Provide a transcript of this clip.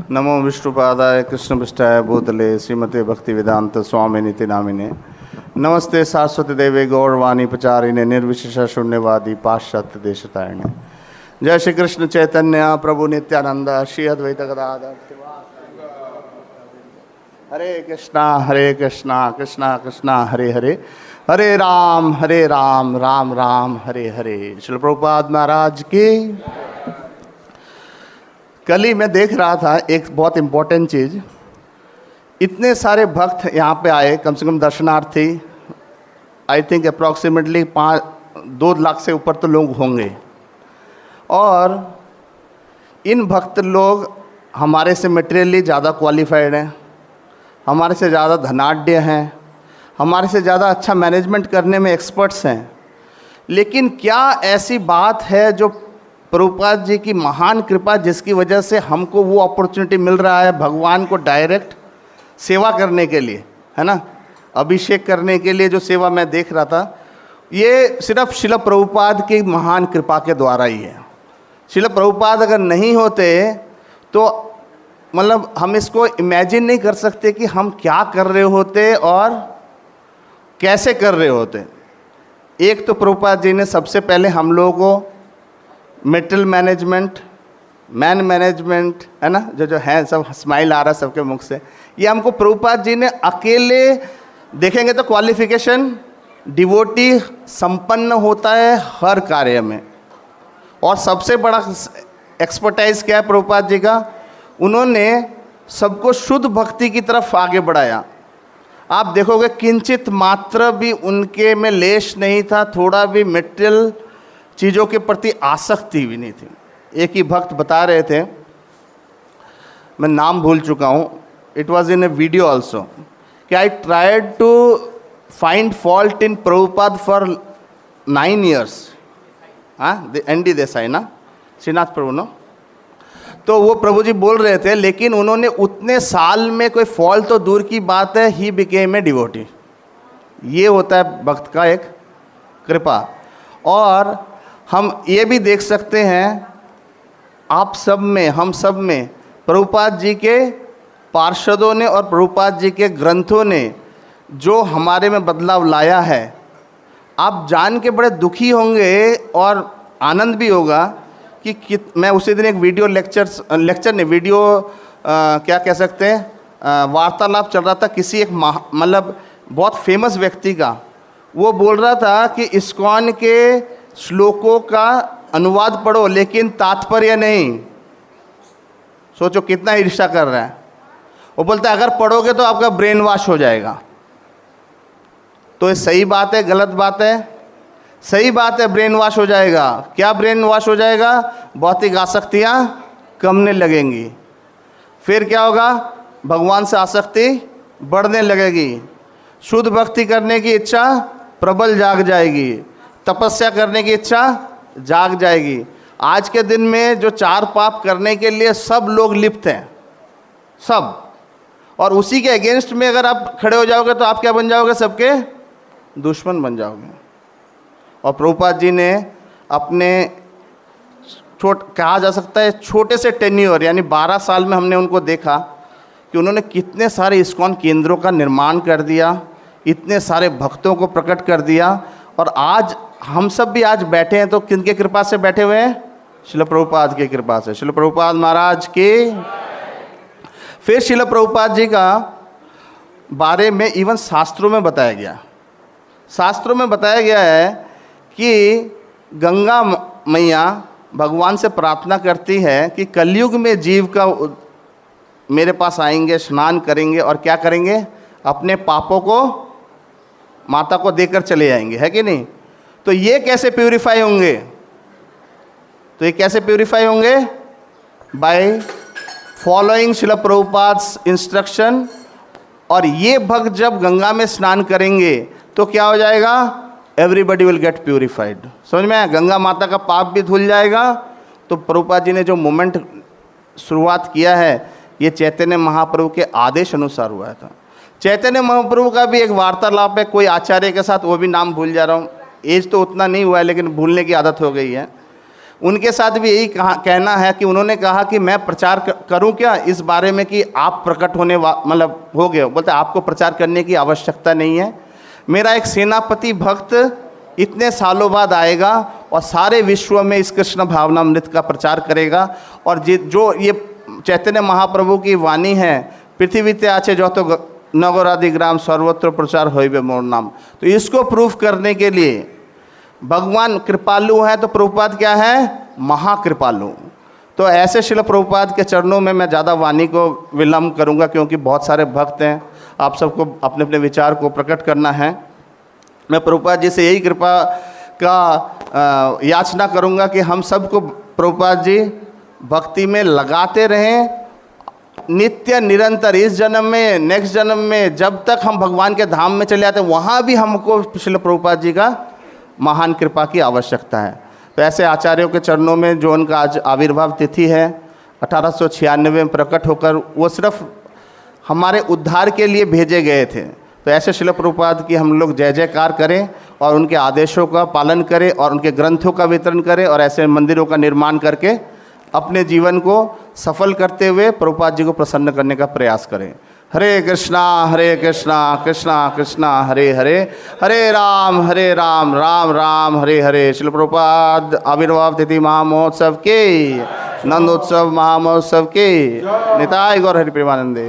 नमो विष्णुपादाय कृष्णपृष्ठाय भूतले श्रीमते भक्ति वेदांत स्वामी निति नामिने। नमस्ते सरस्वती देवे गौरवाणी प्रचारिणे निर्विशेष शून्यवादी पाश्चात्य देशतारिणे। जय श्री कृष्ण चैतन्य प्रभु नित्यानंद श्री अद्वैत गदाधर। हरे कृष्णा कृष्णा कृष्णा हरे हरे, हरे राम राम राम हरे हरे। श्रील प्रभुपाद महाराज की। कल ही मैं देख रहा था एक बहुत इम्पोर्टेंट चीज़, इतने सारे भक्त यहाँ पे आए, कम से कम दर्शनार्थी आई थिंक अप्रॉक्सीमेटली 2 लाख से ऊपर तो लोग होंगे। और इन भक्त लोग हमारे से मटेरियली ज़्यादा क्वालिफाइड हैं, हमारे से ज़्यादा धनाढ़ हैं, हमारे से ज़्यादा अच्छा मैनेजमेंट करने में एक्सपर्ट्स हैं। लेकिन क्या ऐसी बात है जो प्रभुपाद जी की महान कृपा जिसकी वजह से हमको वो अपॉर्चुनिटी मिल रहा है भगवान को डायरेक्ट सेवा करने के लिए, है ना, अभिषेक करने के लिए जो सेवा मैं देख रहा था, ये सिर्फ शिल प्रभुपाद की महान कृपा के द्वारा ही है। शिल प्रभुपाद अगर नहीं होते तो मतलब हम इसको इमेजिन नहीं कर सकते कि हम क्या कर रहे होते और कैसे कर रहे होते। एक तो प्रभुपाद जी ने सबसे पहले हम लोगों को मेटल मैनेजमेंट, मैन मैनेजमेंट, है ना, जो है सब स्माइल आ रहा है सबके मुख से, ये हमको प्रभुपाद जी ने अकेले देखेंगे तो क्वालिफिकेशन डिवोटी संपन्न होता है हर कार्य में। और सबसे बड़ा एक्सपर्टाइज क्या है प्रभुपाद जी का, उन्होंने सबको शुद्ध भक्ति की तरफ आगे बढ़ाया। आप देखोगे किंचित मात्र भी उनके में लेश नहीं था, थोड़ा भी मेटेरियल चीज़ों के प्रति आसक्ति भी नहीं थी। एक ही भक्त बता रहे थे, मैं नाम भूल चुका हूँ, it was in a video also, कि I tried to find fault in Prabhupada for 9 years। हाँ, एनडी देसाई ना, श्रीनाथ प्रभु नो, तो वो प्रभु जी बोल रहे थे, लेकिन उन्होंने उतने साल में कोई फॉल्ट तो दूर की बात है, ही बिकेम ए डिवोटी। ये होता है भक्त का एक कृपा। और हम ये भी देख सकते हैं आप सब में, हम सब में प्रभुपाद जी के पार्षदों ने और प्रभुपाद जी के ग्रंथों ने जो हमारे में बदलाव लाया है, आप जान के बड़े दुखी होंगे और आनंद भी होगा कि मैं उसी दिन एक वीडियो लेक्चर ने वीडियो क्या कह सकते हैं, वार्तालाप चल रहा था किसी एक मतलब बहुत फेमस व्यक्ति का। वो बोल रहा था कि इस्कॉन के श्लोकों का अनुवाद पढ़ो लेकिन तात्पर्य नहीं। सोचो कितना ईर्ष्या कर रहा है। वो बोलता है अगर पढ़ोगे तो आपका ब्रेन वॉश हो जाएगा। तो ये सही बात है, गलत बात है? सही बात है, ब्रेन वॉश हो जाएगा। क्या ब्रेन वॉश हो जाएगा? भौतिक आसक्तियाँ कमने लगेंगी। फिर क्या होगा? भगवान से आसक्ति बढ़ने लगेगी। शुद्ध भक्ति करने की इच्छा प्रबल जाग जाएगी, तपस्या करने की इच्छा जाग जाएगी। आज के दिन में जो 4 पाप करने के लिए सब लोग लिप्त हैं, सब, और उसी के अगेंस्ट में अगर आप खड़े हो जाओगे तो आप क्या बन जाओगे? सबके दुश्मन बन जाओगे। और प्रभुपाद जी ने अपने कहा जा सकता है छोटे से टेन्योर यानी 12 साल में हमने उनको देखा कि उन्होंने कितने सारे इस्कॉन केंद्रों का निर्माण कर दिया, इतने सारे भक्तों को प्रकट कर दिया। और आज हम सब भी आज बैठे हैं तो किनके कृपा से बैठे हुए हैं? श्रील प्रभुपाद की कृपा से। श्रील प्रभुपाद महाराज की। फिर श्रील प्रभुपाद जी का बारे में इवन शास्त्रों में बताया गया। शास्त्रों में बताया गया है कि गंगा मैया भगवान से प्रार्थना करती है कि कलयुग में जीव का मेरे पास आएंगे, स्नान करेंगे और क्या करेंगे? अपने पापों को माता को देकर चले जाएंगे, है कि नहीं? तो ये कैसे प्यूरिफाई होंगे? तो ये कैसे प्यूरिफाई होंगे? By following Srila Prabhupada's instruction. और ये भक्त जब गंगा में स्नान करेंगे तो क्या हो जाएगा? Everybody will get purified. समझ में आया? गंगा माता का पाप भी धुल जाएगा। तो प्रभुपाद जी ने जो मूवमेंट शुरुआत किया है ये चैतन्य महाप्रभु के आदेश अनुसार हुआ था। चैतन्य महाप्रभु का भी एक वार्तालाप है कोई आचार्य के साथ, वो भी नाम भूल जा रहा हूँ, एज तो उतना नहीं हुआ है लेकिन भूलने की आदत हो गई है। उनके साथ भी यही कहना है कि उन्होंने कहा कि मैं प्रचार करूं क्या इस बारे में कि आप प्रकट होने मतलब हो गए, बोलते आपको प्रचार करने की आवश्यकता नहीं है। मेरा एक सेनापति भक्त इतने सालों बाद आएगा और सारे विश्व में इस कृष्ण भावनामृत का प्रचार करेगा। और जो ये चैतन्य महाप्रभु की वाणी है, पृथ्वी ते आचे जो तो नगरादि ग्राम सर्वत्र प्रचार होइबे मोर नाम, तो इसको प्रूफ करने के लिए भगवान कृपालु है, तो प्रभुपाद क्या है? महाकृपालु। तो ऐसे शिल प्रभुपाद के चरणों में मैं ज़्यादा वाणी को विलम्ब करूँगा, क्योंकि बहुत सारे भक्त हैं, आप सबको अपने अपने विचार को प्रकट करना है। मैं प्रभुपाद जी से यही कृपा का याचना करूँगा कि हम सबको प्रभुपाद जी भक्ति में लगाते रहें, नित्य निरंतर, इस जन्म में, नेक्स्ट जन्म में, जब तक हम भगवान के धाम में चले जाते हैं वहाँ भी हमको श्रील प्रभुपाद जी का महान कृपा की आवश्यकता है। तो ऐसे आचार्यों के चरणों में जो उनका आज आविर्भाव तिथि है 1896 में प्रकट होकर, वो सिर्फ हमारे उद्धार के लिए भेजे गए थे। तो ऐसे श्रील प्रभुपाद की हम लोग जय जयकार करें और उनके आदेशों का पालन करें और उनके ग्रंथों का वितरण करें और ऐसे मंदिरों का निर्माण करके अपने जीवन को सफल करते हुए प्रभुपाद जी को प्रसन्न करने का प्रयास करें। हरे कृष्णा कृष्णा कृष्णा हरे हरे, हरे राम राम राम हरे हरे। श्रील प्रभुपाद आविर्भाव तिथि महामहोत्सव के, नंदोत्सव महामहोत्सव के, निताय गौर हरि प्रेमानंदे।